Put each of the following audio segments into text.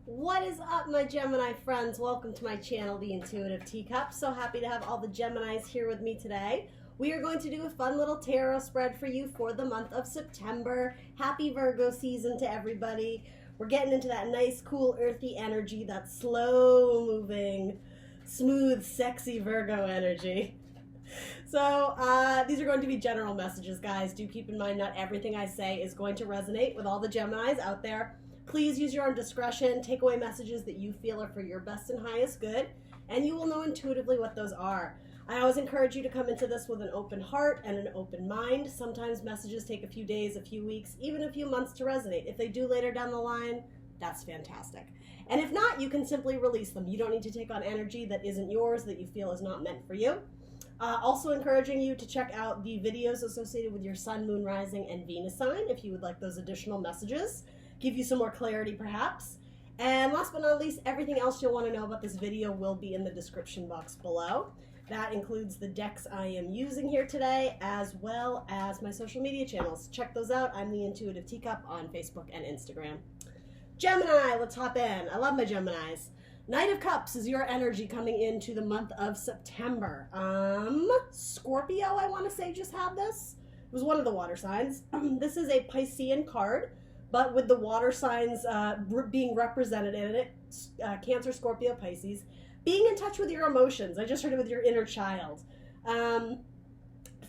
What is up, my Gemini friends? Welcome to my channel, The Intuitive Teacup. So happy to have all the Geminis here with me today. We are going to do a fun little tarot spread for you for the month of September. Happy Virgo season to everybody. We're getting into that nice, cool, earthy energy, that slow-moving, smooth, sexy Virgo energy. So these are going to be general messages, guys. Do keep in mind not everything I say is going to resonate with all the Geminis out there. Please use your own discretion. Take away messages that you feel are for your best and highest good, and you will know intuitively what those are. I always encourage you to come into this with an open heart and an open mind. Sometimes messages take a few days, a few weeks, even a few months to resonate. If they do later down the line, that's fantastic. And if not, you can simply release them. You don't need to take on energy that isn't yours, that you feel is not meant for you. Also encouraging you to check out the videos associated with your Sun, Moon, Rising, and Venus sign if you would like those additional messages. Give you some more clarity perhaps. And last but not least, everything else you'll want to know about this video will be in the description box below. That includes the decks I am using here today, as well as my social media channels. Check those out. I'm the Intuitive Teacup on Facebook and Instagram. Gemini, let's hop in. I love my Geminis. Knight of Cups is your energy coming into the month of September. Scorpio, I want to say, just had this. It was one of the water signs. This is a Piscean card, but with the water signs being represented in it, Cancer, Scorpio, Pisces. Being in touch with your emotions. I just heard it with your inner child.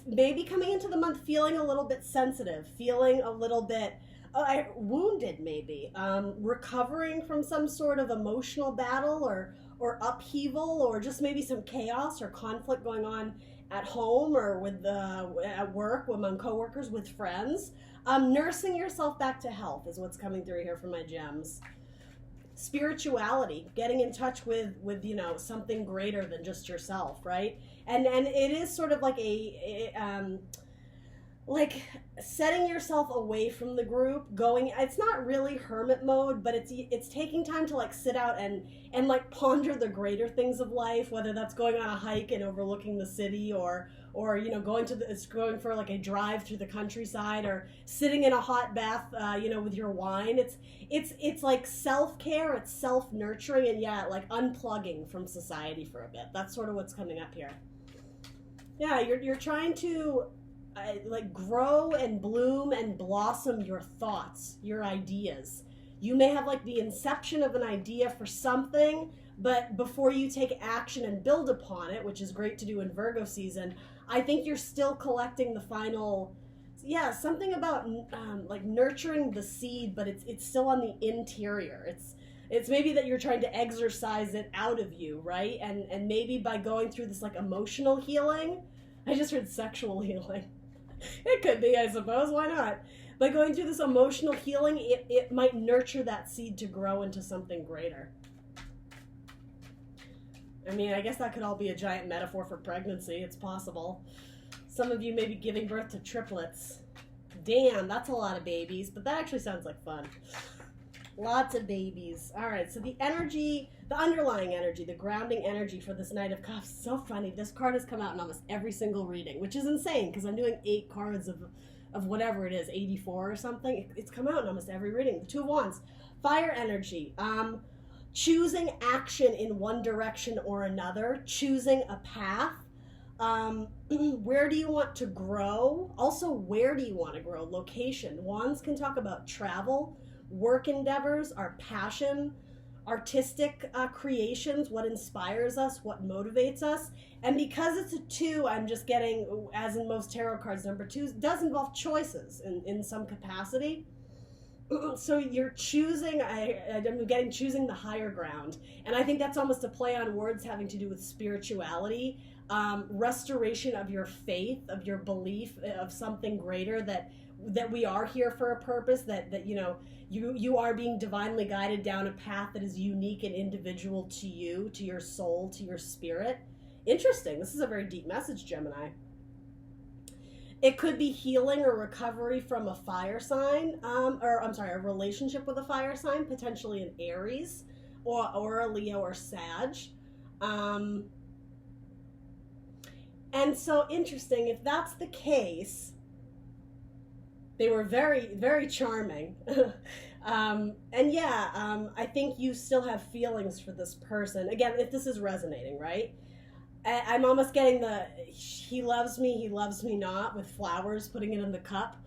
Maybe coming into the month feeling a little bit sensitive, feeling a little bit wounded maybe, recovering from some sort of emotional battle or upheaval, or just maybe some chaos or conflict going on at home or with at work, among coworkers, with friends. Nursing yourself back to health is what's coming through here for my gems. Spirituality, getting in touch with you know, something greater than just yourself, right? And it is sort of like like setting yourself away from the group, going, it's not really hermit mode, but it's taking time to like sit out and like ponder the greater things of life, whether that's going on a hike and overlooking the city, or you know, going for like a drive through the countryside, or sitting in a hot bath, you know, with your wine. It's like self-care, it's self-nurturing, and yeah, like unplugging from society for a bit. That's sort of what's coming up here. Yeah, you're trying to like grow and bloom and blossom your thoughts, your ideas. You may have like the inception of an idea for something, but before you take action and build upon it, which is great to do in Virgo season, I think you're still collecting the final, yeah, something about like nurturing the seed, but it's still on the interior. It's maybe that you're trying to exercise it out of you, right? And maybe by going through this like emotional healing, I just heard sexual healing. It could be, I suppose, why not? By going through this emotional healing, it might nurture that seed to grow into something greater. I mean, I guess that could all be a giant metaphor for pregnancy. It's possible. Some of you may be giving birth to triplets. Damn, that's a lot of babies, but that actually sounds like fun. Lots of babies. All right, so the energy, the underlying energy, the grounding energy for this Knight of Cups. So funny. This card has come out in almost every single reading, which is insane because I'm doing 8 cards of whatever it is, 84 or something. It's come out in almost every reading. The Two of Wands. Fire energy. Choosing action in one direction or another. Choosing a path. Where do you want to grow? Also, where do you want to grow? Location. Wands can talk about travel, work endeavors, our passion, artistic creations, what inspires us, what motivates us. And because it's a 2, I'm just getting, as in most tarot cards, number 2 does involve choices in some capacity. So you're choosing, I'm getting choosing the higher ground. And I think that's almost a play on words having to do with spirituality, restoration of your faith, of your belief of something greater, that we are here for a purpose, that you know, you are being divinely guided down a path that is unique and individual to you, to your soul, to your spirit. Interesting. This is a very deep message, Gemini. It could be healing or recovery from a fire sign, a relationship with a fire sign, potentially an Aries or a Leo or Sag. And so interesting, if that's the case, they were very, very charming. And yeah, I think you still have feelings for this person. Again, if this is resonating, right? I'm almost getting the he loves me not with flowers, putting it in the cup,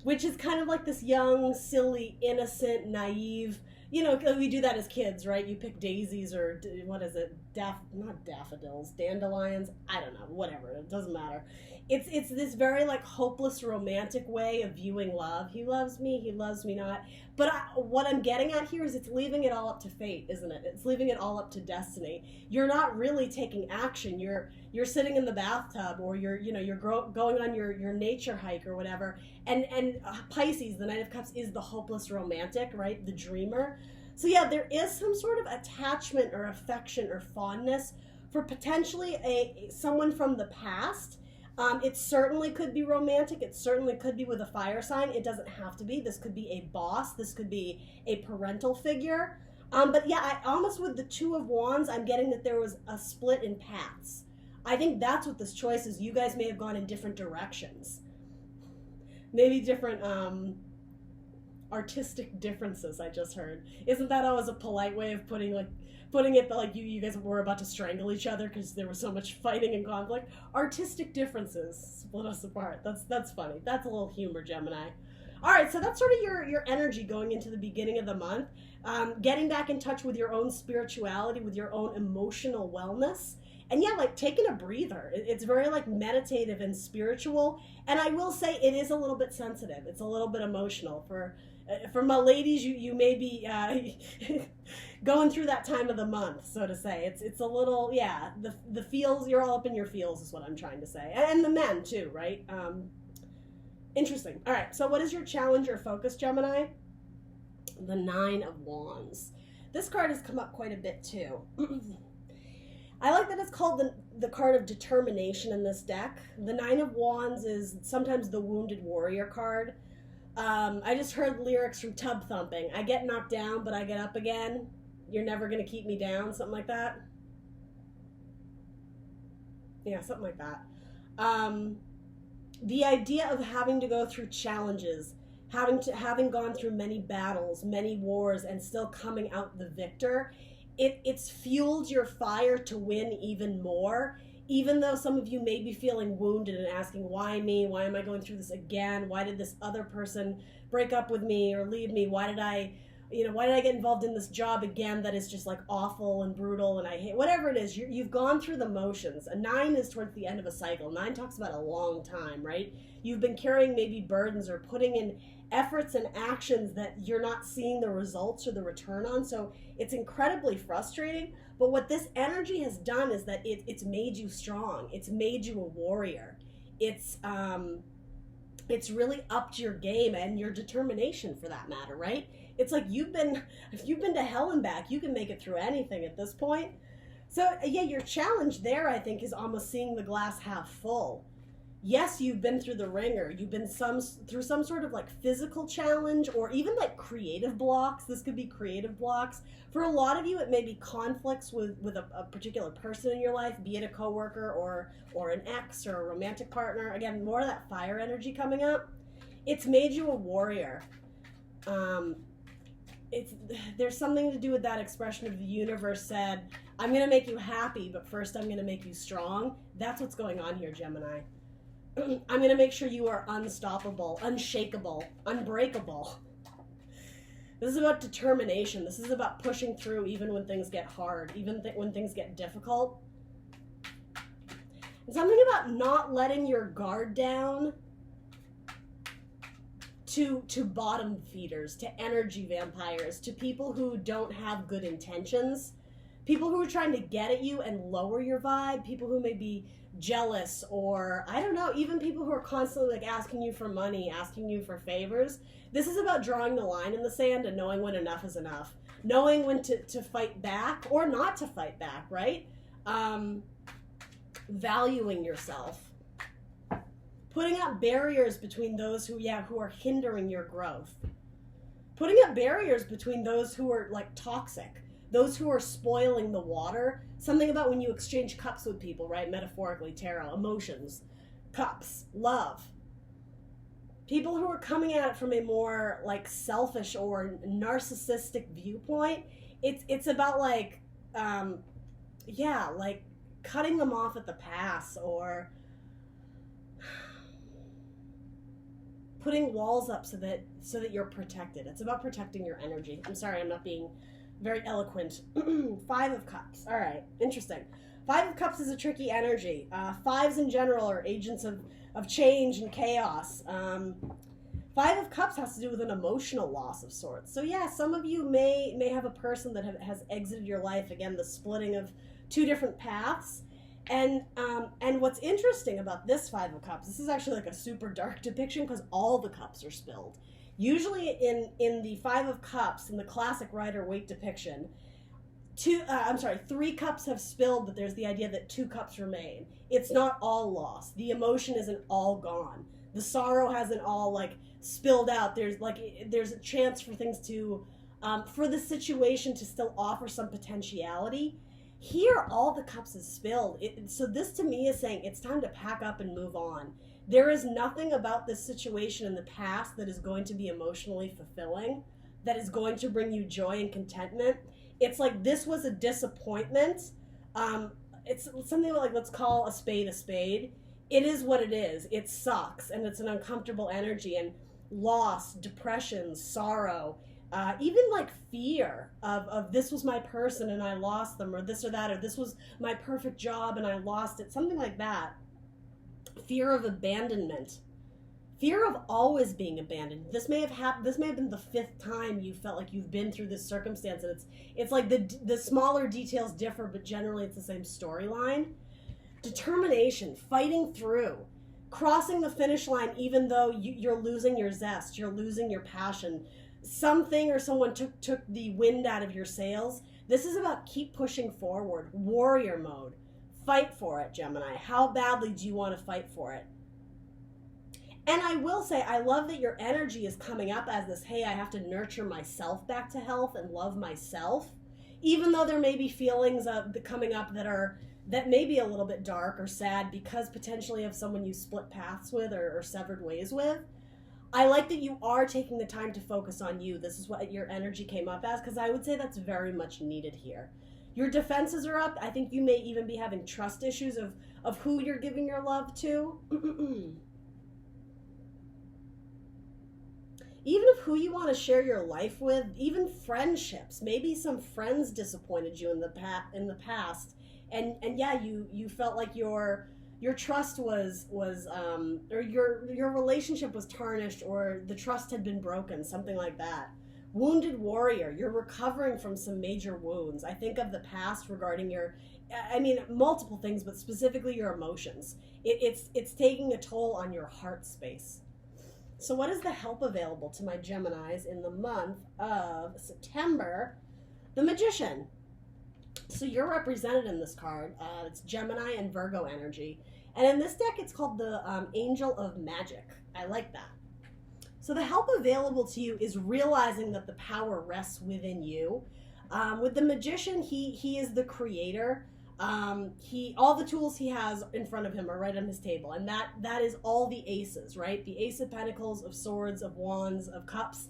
which is kind of like this young, silly, innocent, naive. You know, we do that as kids, right? You pick daisies or what is it? Not daffodils, dandelions. I don't know, whatever. It doesn't matter. It's this very like hopeless romantic way of viewing love. He loves me not. But what I'm getting at here is it's leaving it all up to fate, isn't it? It's leaving it all up to destiny. You're not really taking action. You're sitting in the bathtub, or you're going on your nature hike or whatever. And Pisces, the Knight of Cups, is the hopeless romantic, right? The dreamer. So yeah, there is some sort of attachment or affection or fondness for potentially someone from the past. It certainly could be romantic. It certainly could be with a fire sign. It doesn't have to be. This could be a boss. This could be a parental figure. But yeah, I almost with the Two of Wands, I'm getting that there was a split in paths. I think that's what this choice is. You guys may have gone in different directions. Maybe different artistic differences, I just heard. Isn't that always a polite way of putting it that like you guys were about to strangle each other because there was so much fighting and conflict? Artistic differences split us apart. That's funny. That's a little humor, Gemini. All right, so that's sort of your energy going into the beginning of the month. Getting back in touch with your own spirituality, with your own emotional wellness. And yeah, like taking a breather. It's very like meditative and spiritual. And I will say it is a little bit sensitive. It's a little bit emotional. For my ladies, you may be going through that time of the month, so to say. It's a little, yeah, the feels, you're all up in your feels is what I'm trying to say. And the men too, right? Interesting. All right, so what is your challenge or focus, Gemini? The Nine of Wands. This card has come up quite a bit too. I like that it's called the card of determination in this deck. The Nine of Wands is sometimes the wounded warrior card. I just heard lyrics from Tub Thumping. I get knocked down, but I get up again. You're never going to keep me down. Something like that. Yeah, something like that. The idea of having to go through challenges, having gone through many battles, many wars, and still coming out the victor, it's fueled your fire to win even more. Even though some of you may be feeling wounded and asking, why me? Why am I going through this again? Why did this other person break up with me or leave me? Why did I get involved in this job again that is just like awful and brutal and I hate, whatever it is, you've gone through the motions. A 9 is towards the end of a cycle. 9 talks about a long time, right? You've been carrying maybe burdens or putting in efforts and actions that you're not seeing the results or the return on. So it's incredibly frustrating. But what this energy has done is that it's made you strong. It's made you a warrior. It's really upped your game and your determination for that matter, right? It's like if you've been to hell and back, you can make it through anything at this point. So yeah, your challenge there, I think, is almost seeing the glass half full. Yes, you've been through the ringer. You've been through some sort of like physical challenge or even like creative blocks. This could be creative blocks. For a lot of you, it may be conflicts with a particular person in your life, be it a coworker or an ex or a romantic partner. Again, more of that fire energy coming up. It's made you a warrior. There's something to do with that expression of the universe said, I'm going to make you happy, but first I'm going to make you strong. That's what's going on here, Gemini. I'm going to make sure you are unstoppable, unshakable, unbreakable. This is about determination. This is about pushing through even when things get hard, even when things get difficult. And something about not letting your guard down to bottom feeders, to energy vampires, to people who don't have good intentions, people who are trying to get at you and lower your vibe, people who may be jealous, or I don't know, even people who are constantly like asking you for money, asking you for favors. This is about drawing the line in the sand and knowing when enough is enough, knowing when to fight back or not to fight back, right? Valuing yourself, putting up barriers between those who are hindering your growth, putting up barriers between those who are like toxic, those who are spoiling the water. Something about when you exchange cups with people, right? Metaphorically, tarot, emotions, cups, love. people who are coming at it from a more like selfish or narcissistic viewpoint, it's about like like cutting them off at the pass, or putting walls up so that you're protected. It's about protecting your energy. I'm sorry, I'm not being very eloquent. Five of Cups. All right, interesting. Five of Cups is a tricky energy. Fives in general are agents of change and chaos. Five of Cups has to do with an emotional loss of sorts. So yeah, some of you may have a person that has exited your life. Again, the splitting of two different paths. And what's interesting about this Five of Cups, this is actually like a super dark depiction because all the cups are spilled. Usually in the Five of Cups, in the classic Rider-Waite depiction, three cups have spilled, but there's the idea that two cups remain. It's not all lost. The emotion isn't all gone. The sorrow hasn't all like spilled out. There's a chance for things to, for the situation to still offer some potentiality. Here, all the cups is spilled. So this to me is saying it's time to pack up and move on. There is nothing about this situation in the past that is going to be emotionally fulfilling, that is going to bring you joy and contentment. It's like this was a disappointment. It's something like, let's call a spade a spade. It is what it is. It sucks, and it's an uncomfortable energy, and loss, depression, sorrow, even like fear of this was my person and I lost them, or this or that, or this was my perfect job and I lost it, something like that. Fear of abandonment, fear of always being abandoned. This may have happened. This may have been the fifth time you felt like you've been through this circumstance, and it's like the smaller details differ, but generally it's the same storyline. Determination, fighting through, crossing the finish line, even though you're losing your zest, you're losing your passion. Something or someone took the wind out of your sails. This is about keep pushing forward, warrior mode. Fight for it, Gemini. How badly do you want to fight for it? And I will say, I love that your energy is coming up as this, hey, I have to nurture myself back to health and love myself. Even though there may be feelings coming up that may be a little bit dark or sad because potentially of someone you split paths with or severed ways with. I like that you are taking the time to focus on you. This is what your energy came up as, because I would say that's very much needed here. Your defenses are up. I think you may even be having trust issues of who you're giving your love to. Even of who you want to share your life with, even friendships. Maybe some friends disappointed you in the past. And yeah, you felt like your trust was or your relationship was tarnished, or the trust had been broken, something like that. Wounded warrior, you're recovering from some major wounds. I think of the past regarding multiple things, but specifically your emotions. It's taking a toll on your heart space. So what is the help available to my Geminis in the month of September? The Magician. So you're represented in this card. It's Gemini and Virgo energy. And in this deck, it's called the Angel of Magic. I like that. So the help available to you is realizing that the power rests within you. With the Magician, he is the creator. All the tools he has in front of him are right on his table. And that is all the aces, right? The Ace of Pentacles, of Swords, of Wands, of Cups.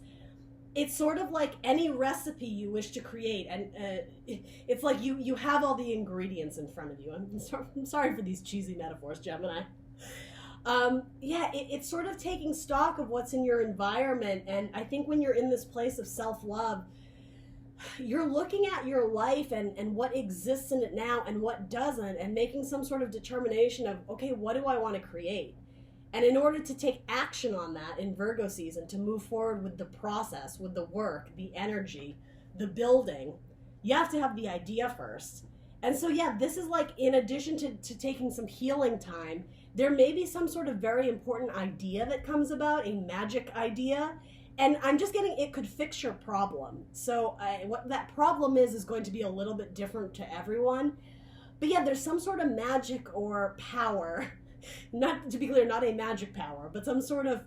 It's sort of like any recipe you wish to create, and it's like you have all the ingredients in front of you. I'm sorry for these cheesy metaphors, Gemini. It's sort of taking stock of what's in your environment, and I think when you're in this place of self-love, you're looking at your life and what exists in it now and what doesn't, and making some sort of determination of, okay, what do I want to create? And in order to take action on that in Virgo season, to move forward with the process, with the work, the energy, the building, you have to have the idea first. And so, yeah, this is like, in addition to taking some healing time, there may be some sort of very important idea that comes about, a magic idea. And I'm just getting, it could fix your problem. So what that problem is going to be a little bit different to everyone. But yeah, there's some sort of magic or power. Not, to be clear, not a magic power, but some sort of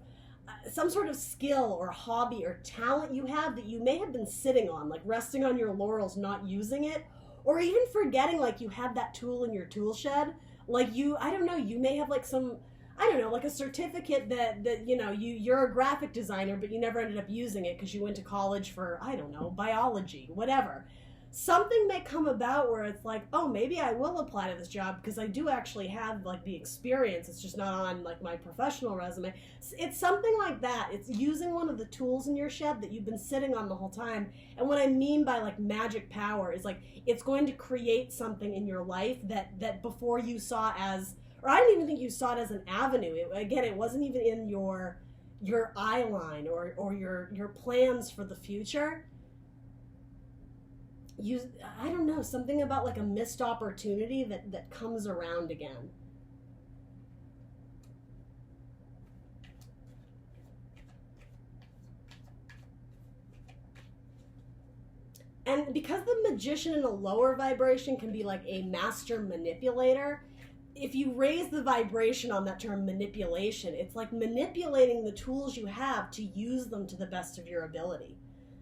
skill or hobby or talent you have that you may have been sitting on, like resting on your laurels, not using it, or even forgetting like you had that tool in your tool shed. Like I don't know, you may have like some I don't know, like a certificate that you know, you're a graphic designer, but you never ended up using it because you went to college for, I don't know, biology, whatever. Something may come about where it's like, oh, maybe I will apply to this job because I do actually have like the experience. It's just not on like my professional resume. It's something like that. It's using one of the tools in your shed that you've been sitting on the whole time. And what I mean by like magic power is like it's going to create something in your life that before you saw as, or I don't even think you saw it as an avenue. It wasn't even in your eye line or your plans for the future. I don't know, something about like a missed opportunity that comes around again. And because the magician in a lower vibration can be like a master manipulator, if you raise the vibration on that term manipulation, it's like manipulating the tools you have to use them to the best of your ability.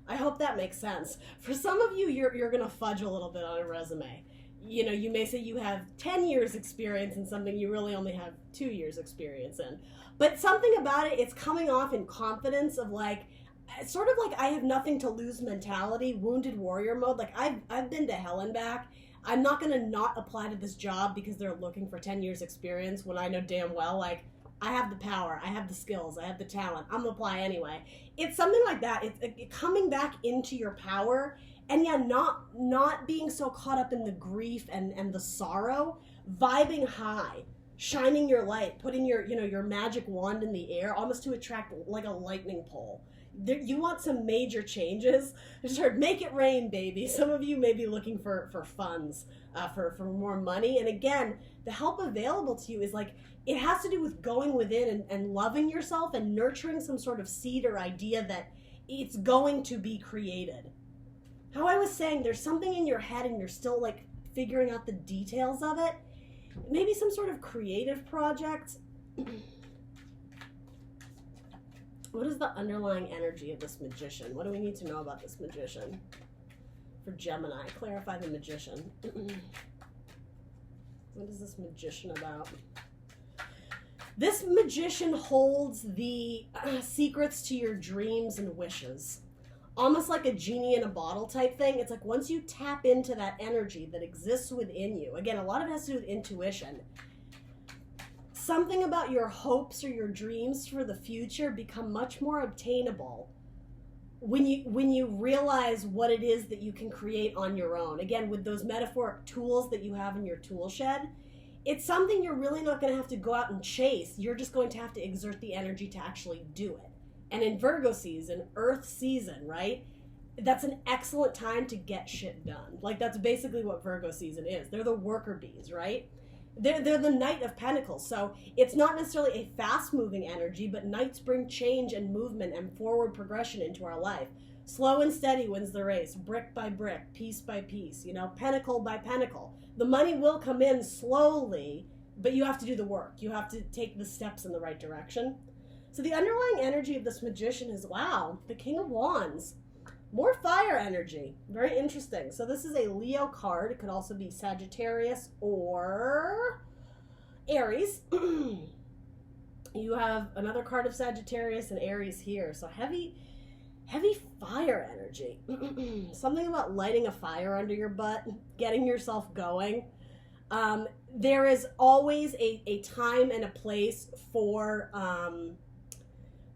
I hope that makes sense. For some of you, you're going to fudge a little bit on a resume. You know, you may say you have 10 years experience in something you really only have 2 years experience in. But something about it, it's coming off in confidence of like, sort of like I have nothing to lose mentality, wounded warrior mode. Like I've been to hell and back. I'm not going to not apply to this job because they're looking for 10 years experience when I know damn well, like, I have the power, I have the skills, I have the talent, I'm gonna apply anyway. It's something like that. It's coming back into your power, and yeah, not being so caught up in the grief and the sorrow, vibing high, shining your light, putting your magic wand in the air, almost to attract like a lightning pole. You want some major changes. I just heard, make it rain, baby. Some of you may be looking for funds, for more money. And again, the help available to you is like, it has to do with going within and loving yourself and nurturing some sort of seed or idea that it's going to be created. How I was saying, there's something in your head and you're still like figuring out the details of it. Maybe some sort of creative project. What is the underlying energy of this magician? What do we need to know about this magician? For Gemini, clarify the magician. What is this magician about? This magician holds the secrets to your dreams and wishes. Almost like a genie in a bottle type thing. It's like once you tap into that energy that exists within you, again, a lot of it has to do with intuition. Something about your hopes or your dreams for the future become much more obtainable when you realize what it is that you can create on your own. Again, with those metaphoric tools that you have in your tool shed, it's something you're really not going to have to go out and chase. You're just going to have to exert the energy to actually do it. And in Virgo season, Earth season, right? That's an excellent time to get shit done. Like, that's basically what Virgo season is. They're the worker bees, right? They're the Knight of Pentacles. So it's not necessarily a fast-moving energy, but knights bring change and movement and forward progression into our life. Slow and steady wins the race, brick by brick, piece by piece, pentacle by pentacle. The money will come in slowly, but you have to do the work. You have to take the steps in the right direction. So the underlying energy of this magician is, wow, the King of Wands. More fire energy. Very interesting. So this is a Leo card. It could also be Sagittarius or Aries. You have another card of Sagittarius and Aries here. So heavy fire energy. Something about lighting a fire under your butt, getting yourself going. There is always a time and a place for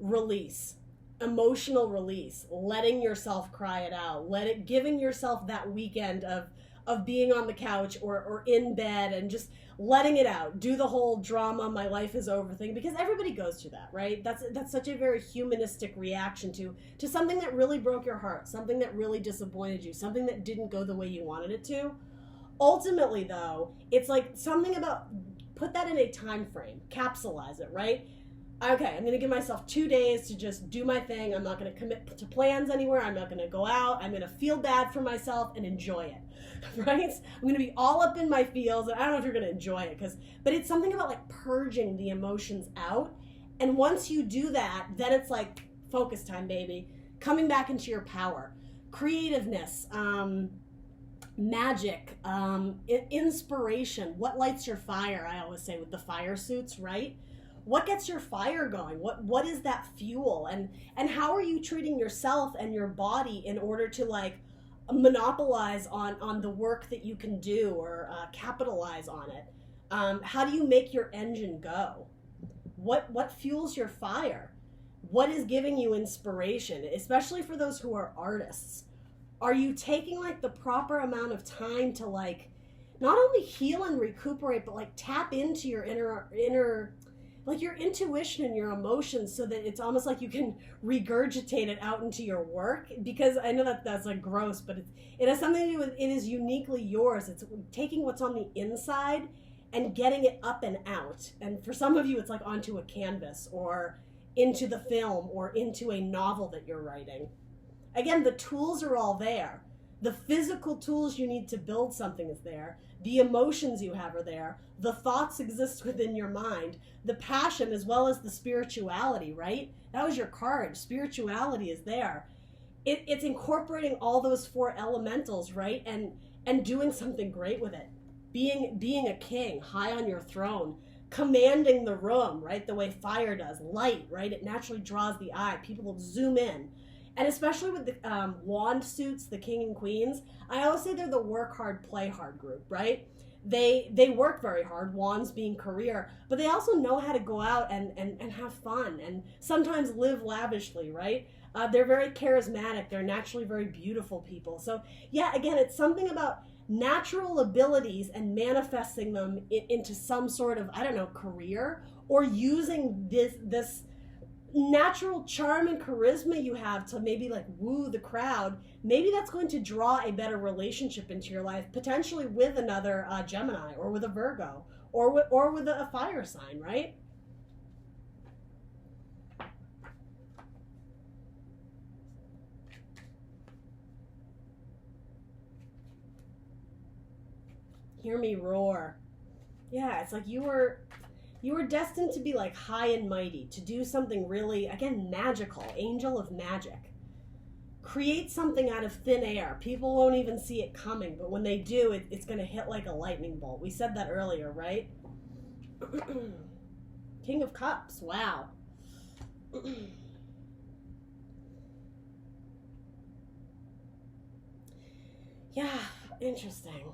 release. Emotional release, letting yourself cry it out, giving yourself that weekend of being on the couch or in bed and just letting it out. Do the whole drama, my life is over thing, because everybody goes through that, right? That's such a very humanistic reaction to something that really broke your heart, something that really disappointed you, something that didn't go the way you wanted it to. Ultimately, though, it's like something about, put that in a time frame, capsulize it, right? Okay, I'm going to give myself 2 days to just do my thing. I'm not going to commit to plans anywhere. I'm not going to go out. I'm going to feel bad for myself and enjoy it, right? I'm going to be all up in my feels, and I don't know if you're going to enjoy it, but it's something about like purging the emotions out. And once you do that, then it's like focus time, baby. Coming back into your power. Creativeness, magic, inspiration. What lights your fire, I always say, with the fire suits, right? what gets your fire going? What is that fuel? And how are you treating yourself and your body in order to like monopolize on the work that you can do, or capitalize on it? How do you make your engine go? What fuels your fire? What is giving you inspiration, especially for those who are artists? Are you taking like the proper amount of time to like not only heal and recuperate, but like tap into your inner like your intuition and your emotions, so that it's almost like you can regurgitate it out into your work? Because I know that that's like gross, but it has something to do with, it is uniquely yours. It's taking what's on the inside and getting it up and out. And for some of you, it's like onto a canvas, or into the film, or into a novel that you're writing. Again, the tools are all there. The physical tools you need to build something is there. The emotions you have are there. The thoughts exist within your mind. The passion, as well as the spirituality, right? That was your card. Spirituality is there. It's incorporating all those 4 elementals, right? And doing something great with it. Being a king, high on your throne, commanding the room, right? The way fire does. Light, right? It naturally draws the eye. People will zoom in. And especially with the wand suits, the king and queens, I always say they're the work hard, play hard group, right? They work very hard, wands being career, but they also know how to go out and have fun, and sometimes live lavishly, right? They're very charismatic. They're naturally very beautiful people. So yeah, again, it's something about natural abilities and manifesting them into some sort of, I don't know, career, or using this natural charm and charisma you have to maybe like woo the crowd. Maybe that's going to draw a better relationship into your life, potentially with another Gemini, or with a Virgo, or with a fire sign, right? Hear me roar. Yeah, it's like you were destined to be like high and mighty, to do something really, again, magical, angel of magic. Create something out of thin air. People won't even see it coming, but when they do, it's going to hit like a lightning bolt. We said that earlier, right? King of Cups, wow. Yeah, interesting.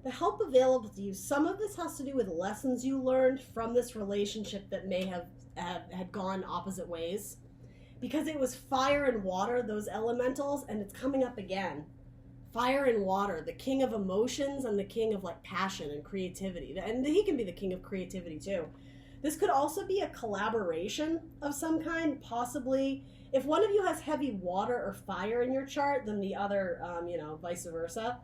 The help available to you, some of this has to do with lessons you learned from this relationship that may have had gone opposite ways. Because it was fire and water, those elementals, and it's coming up again. Fire and water, the king of emotions and the king of like passion and creativity. And he can be the king of creativity too. This could also be a collaboration of some kind, possibly. If one of you has heavy water or fire in your chart, then the other, vice versa.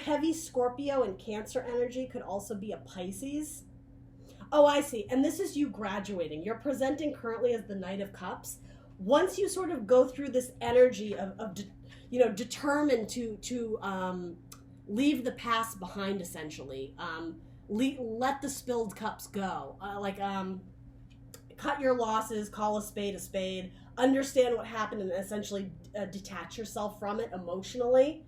Heavy Scorpio and Cancer energy could also be a Pisces. Oh, I see. And this is you graduating. You're presenting currently as the Knight of Cups. Once you sort of go through this energy of determined to leave the past behind, essentially. Let the spilled cups go. Cut your losses, call a spade, understand what happened, and essentially detach yourself from it emotionally.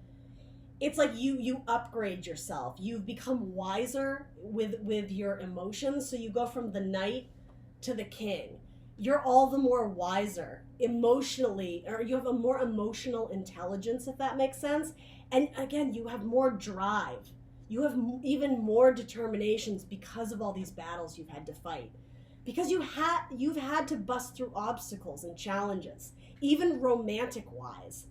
It's like you upgrade yourself. You've become wiser with your emotions. So you go from the knight to the king. You're all the more wiser emotionally, or you have a more emotional intelligence, if that makes sense. And again, you have more drive. You have even more determinations because of all these battles you've had to fight. Because you've had to bust through obstacles and challenges, even romantic-wise.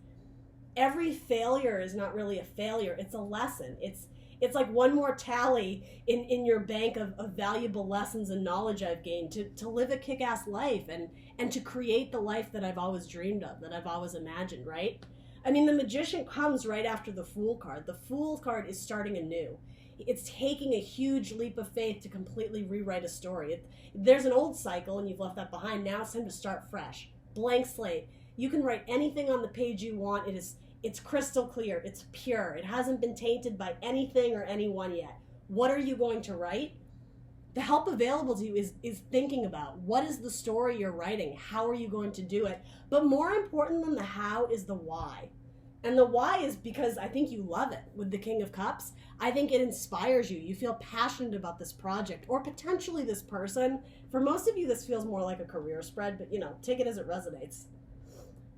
Every failure is not really a failure. It's a lesson. It's like one more tally in your bank of valuable lessons and knowledge I've gained to live a kick-ass life and to create the life that I've always dreamed of, that I've always imagined, right? I mean, the Magician comes right after the Fool card. The Fool card is starting anew. It's taking a huge leap of faith to completely rewrite a story. There's an old cycle and you've left that behind. Now it's time to start fresh. Blank slate. You can write anything on the page you want. It's crystal clear. It's pure. It hasn't been tainted by anything or anyone yet. What are you going to write? The help available to you is thinking about what is the story you're writing? How are you going to do it? But more important than the how is the why. And the why is because I think you love it with the King of Cups. I think it inspires you. You feel passionate about this project or potentially this person. For most of you, this feels more like a career spread, but take it as it resonates.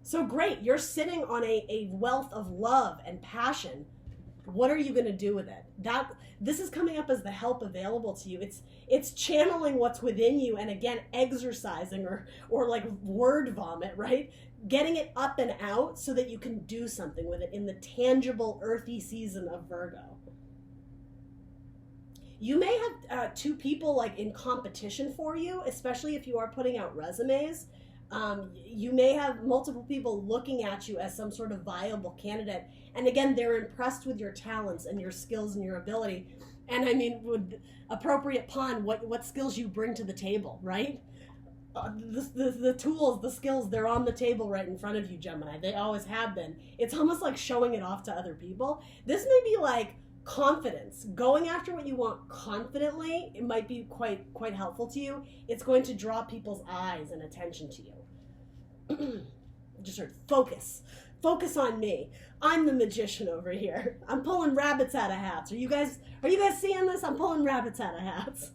So great. You're sitting on a wealth of love and passion. What are you going to do with it? This is coming up as the help available to you. It's channeling what's within you, and again, exercising or like word vomit, right? Getting it up and out so that you can do something with it in the tangible, earthy season of Virgo. You may have two people like in competition for you, especially if you are putting out resumes. You may have multiple people looking at you as some sort of viable candidate. And again, they're impressed with your talents and your skills and your ability. And I mean, with appropriate pun, what skills you bring to the table, right? The tools, the skills, they're on the table right in front of you, Gemini. They always have been. It's almost like showing it off to other people. This may be like confidence. Going after what you want confidently, it might be quite helpful to you. It's going to draw people's eyes and attention to you. Just sort of focus. Focus on me. I'm the magician over here. I'm pulling rabbits out of hats. Are you guys seeing this? I'm pulling rabbits out of hats.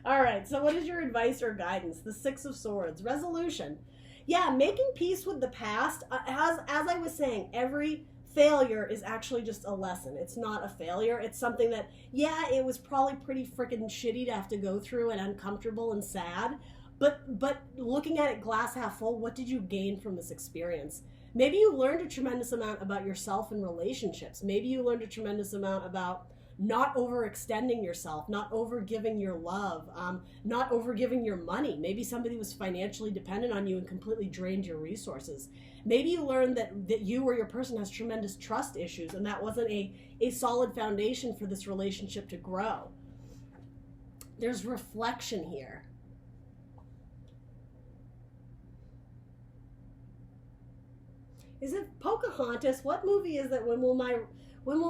All right, so what is your advice or guidance? The Six of Swords. Resolution. Yeah, making peace with the past. As I was saying, every failure is actually just a lesson. It's not a failure. It's something that, yeah, it was probably pretty freaking shitty to have to go through and uncomfortable and sad. But looking at it glass half full, what did you gain from this experience? Maybe you learned a tremendous amount about yourself and relationships. Maybe you learned a tremendous amount about not overextending yourself, not overgiving your love, not overgiving your money. Maybe somebody was financially dependent on you and completely drained your resources. Maybe you learned that you or your person has tremendous trust issues and that wasn't a solid foundation for this relationship to grow. There's reflection here. Is it Pocahontas? What movie is that? When will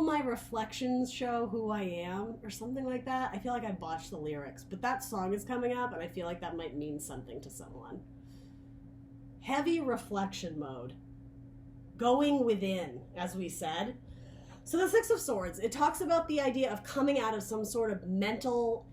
my reflections show who I am? Or something like that? I feel like I botched the lyrics, but that song is coming up and I feel like that might mean something to someone. Heavy reflection mode. Going within, as we said. So the Six of Swords, it talks about the idea of coming out of some sort of mental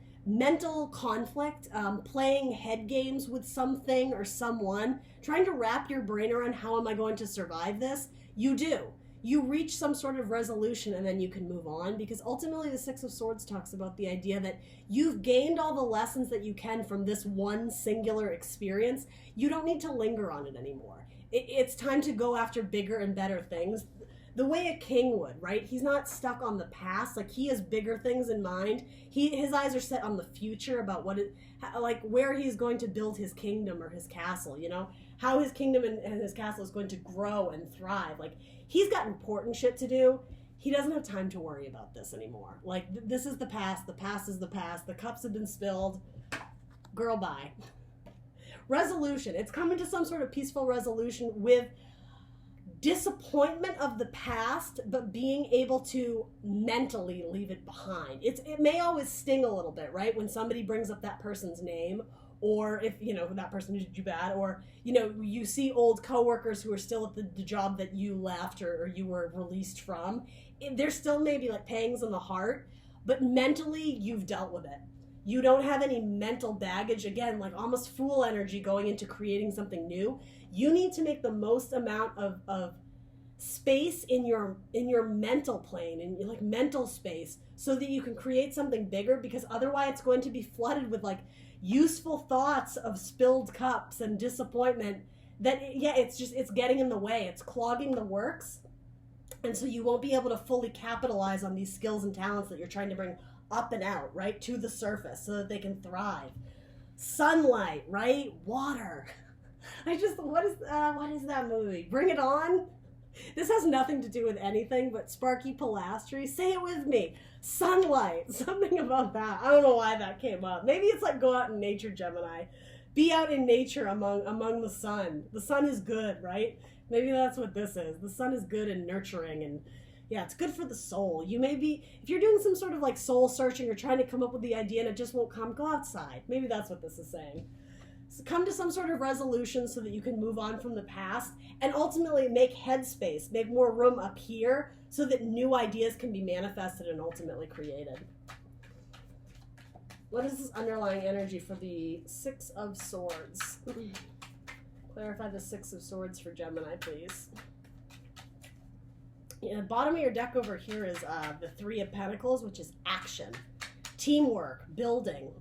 conflict, playing head games with something or someone, trying to wrap your brain around how am I going to survive this. You do. You reach some sort of resolution and then you can move on, because ultimately the Six of Swords talks about the idea that you've gained all the lessons that you can from this one singular experience. You don't need to linger on it anymore. It's time to go after bigger and better things. The way a king would, right? He's not stuck on the past. Like, he has bigger things in mind. His eyes are set on the future, about where he's going to build his kingdom or his castle, how his kingdom and his castle is going to grow and thrive. Like, he's got important shit to do. He doesn't have time to worry about this anymore. Like, this is the past. The past is the past. The cups have been spilled. Girl, bye. Resolution. It's coming to some sort of peaceful resolution with disappointment of the past, but being able to mentally leave it behind. It may always sting a little bit, right? When somebody brings up that person's name, or if, that person did you bad, or, you see old coworkers who are still at the job that you left or you were released from. There's still maybe like pangs in the heart, but mentally you've dealt with it. You don't have any mental baggage, again, like almost fool energy going into creating something new. You need to make the most amount of space in your mental plane, in your mental space, so that you can create something bigger, because otherwise it's going to be flooded with useful thoughts of spilled cups and disappointment that, it's getting in the way. It's clogging the works. And so you won't be able to fully capitalize on these skills and talents that you're trying to bring up and out, right, to the surface so that they can thrive. Sunlight, right? Water. What is that movie? Bring It On? This has nothing to do with anything but Sparky Pilastri. Say it with me. Sunlight. Something about that. I don't know why that came up. Maybe it's like go out in nature, Gemini. Be out in nature among the sun. The sun is good, right? Maybe that's what this is. The sun is good and nurturing, and yeah, it's good for the soul. You may be, if you're doing some sort of soul searching or trying to come up with the idea and it just won't come, go outside. Maybe that's what this is saying. come to some sort of resolution so that you can move on from the past and ultimately make headspace, make more room up here so that new ideas can be manifested and ultimately created. What is this underlying energy for the Six of Swords? Clarify the Six of Swords for Gemini, please. The bottom of your deck over here is the Three of Pentacles, which is action, teamwork, building,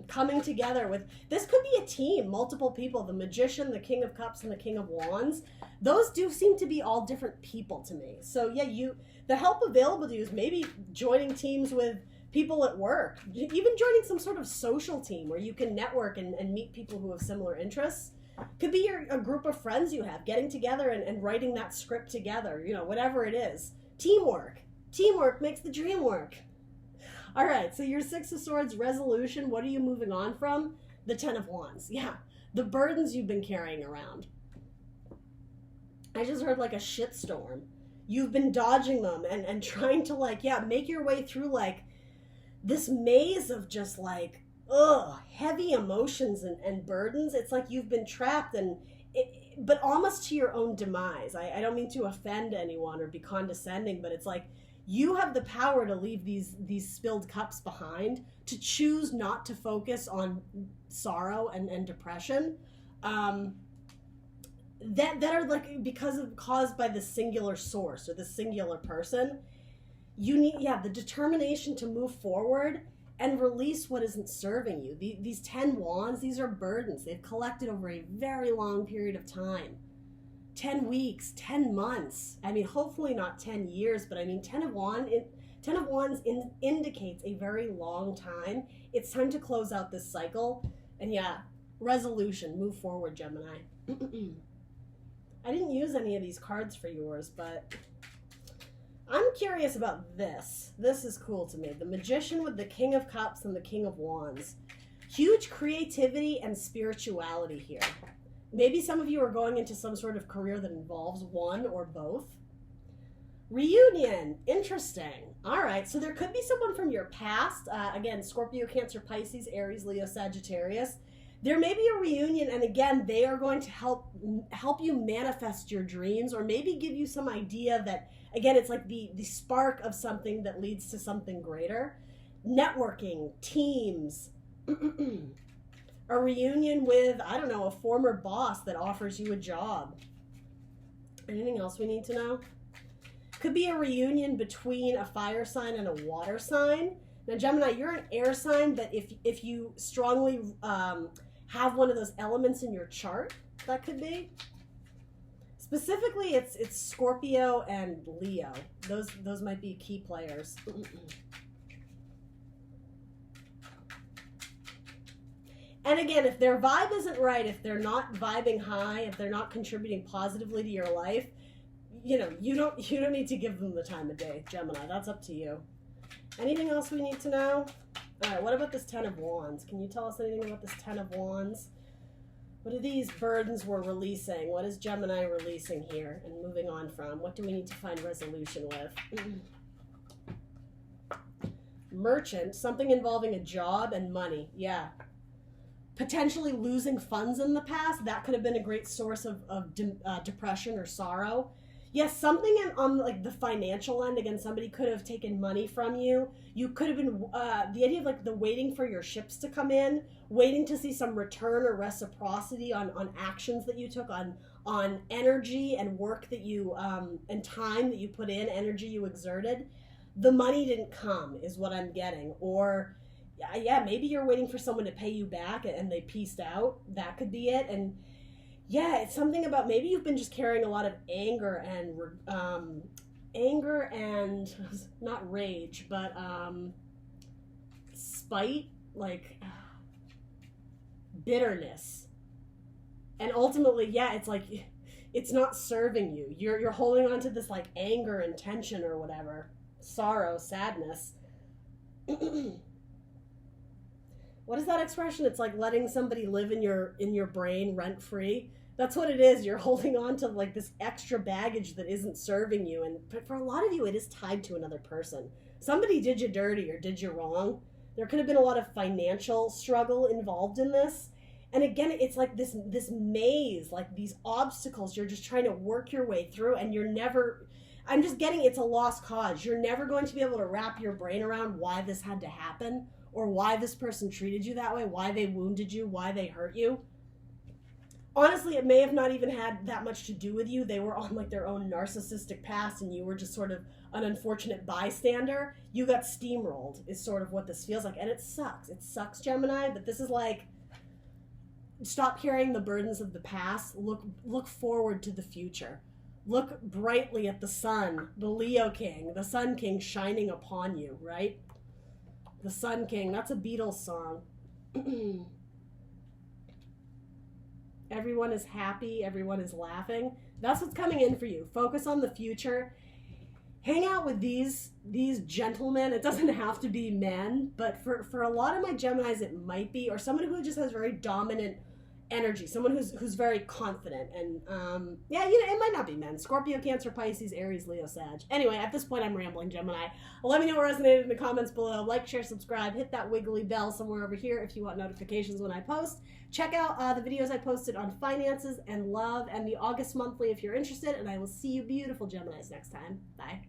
coming together with, this could be a team, multiple people, the Magician, the King of Cups, and the King of Wands. Those do seem to be all different people to me. So yeah, the help available to you is maybe joining teams with people at work, even joining some sort of social team where you can network and meet people who have similar interests. Could be a group of friends you have, getting together and writing that script together, you know, whatever it is. Teamwork. Teamwork makes the dream work. All right, so your Six of Swords resolution, what are you moving on from? The Ten of Wands. Yeah, the burdens you've been carrying around. I just heard like a shitstorm. You've been dodging them and trying to like, yeah, make your way through like this maze of just like, heavy emotions and burdens. It's like you've been trapped but almost to your own demise. I don't mean to offend anyone or be condescending, but it's like you have the power to leave these spilled cups behind, to choose not to focus on sorrow and depression that are like caused by the singular source or the singular person. You need, the determination to move forward and release what isn't serving you. These 10 wands, these are burdens. They've collected over a very long period of time. 10 weeks, 10 months. I mean, hopefully not 10 years, but I mean, 10 of Wands indicates a very long time. It's time to close out this cycle. And yeah, resolution, move forward, Gemini. I didn't use any of these cards for yours, but I'm curious about this. This is cool to me. The Magician with the King of Cups and the King of Wands. Huge creativity and spirituality here. Maybe some of you are going into some sort of career that involves one or both. Reunion. Interesting. All right. So there could be someone from your past. Again, Scorpio, Cancer, Pisces, Aries, Leo, Sagittarius. There may be a reunion, and again, they are going to help you manifest your dreams, or maybe give you some idea that, again, it's like the spark of something that leads to something greater. Networking, teams, a reunion with, I don't know, a former boss that offers you a job. Anything else we need to know? Could be a reunion between a fire sign and a water sign. Now, Gemini, you're an air sign, but if you strongly have one of those elements in your chart, that could be. Specifically, it's Scorpio and Leo. Those might be key players. And again, if their vibe isn't right, if they're not vibing high, if they're not contributing positively to your life, you know, you don't need to give them the time of day, Gemini. That's up to you. Anything else we need to know? All right, what about this Ten of Wands? Can you tell us anything about this Ten of Wands? What are these burdens we're releasing? What is Gemini releasing here and moving on from? What do we need to find resolution with? Merchant, something involving a job and money. Yeah. Potentially losing funds in the past. That could have been a great source of depression or sorrow. Yes, something on like the financial end. Again, somebody could have taken money from you. You could have been, the idea of like the waiting for your ships to come in, waiting to see some return or reciprocity on actions that you took, on energy and work that you, and time that you put in, energy you exerted. The money didn't come is what I'm getting. Or yeah, maybe you're waiting for someone to pay you back and they pieced out. That could be it. And yeah, it's something about maybe you've been just carrying a lot of anger and not rage, but spite, like bitterness. And ultimately, yeah, it's like it's not serving you. You're holding on to this like anger and tension or whatever, sorrow, sadness. What is that expression? It's like letting somebody live in your brain rent free. That's what it is. You're holding on to like this extra baggage that isn't serving you. And for a lot of you, it is tied to another person. Somebody did you dirty or did you wrong. There could have been a lot of financial struggle involved in this. And again, it's like this maze, like these obstacles you're just trying to work your way through, and you're never, I'm just getting, it's a lost cause. You're never going to be able to wrap your brain around why this had to happen, or why this person treated you that way, why they wounded you, why they hurt you. Honestly, it may have not even had that much to do with you. They were on like their own narcissistic past, and you were just sort of an unfortunate bystander. You got steamrolled is sort of what this feels like, and it sucks. It sucks, Gemini, but this is like, stop carrying the burdens of the past. Look forward to the future. Look brightly at the sun, the Leo King, the Sun King shining upon you, right? The Sun King, that's a Beatles song. Everyone is happy, everyone is laughing. That's what's coming in for you. Focus on the future. Hang out with these gentlemen. It doesn't have to be men, but for a lot of my Geminis it might be, or someone who just has very dominant energy, someone who's very confident, and yeah, you know, it might not be men. Scorpio, Cancer, Pisces, Aries, Leo, Sag. Anyway, at this point I'm rambling, Gemini. Let me know what resonated in the comments below. Like, share, subscribe, hit that wiggly bell somewhere over here if you want notifications when I post. Check out the videos I posted on finances and love and the August monthly if you're interested, and I will see you beautiful Geminis next time. Bye.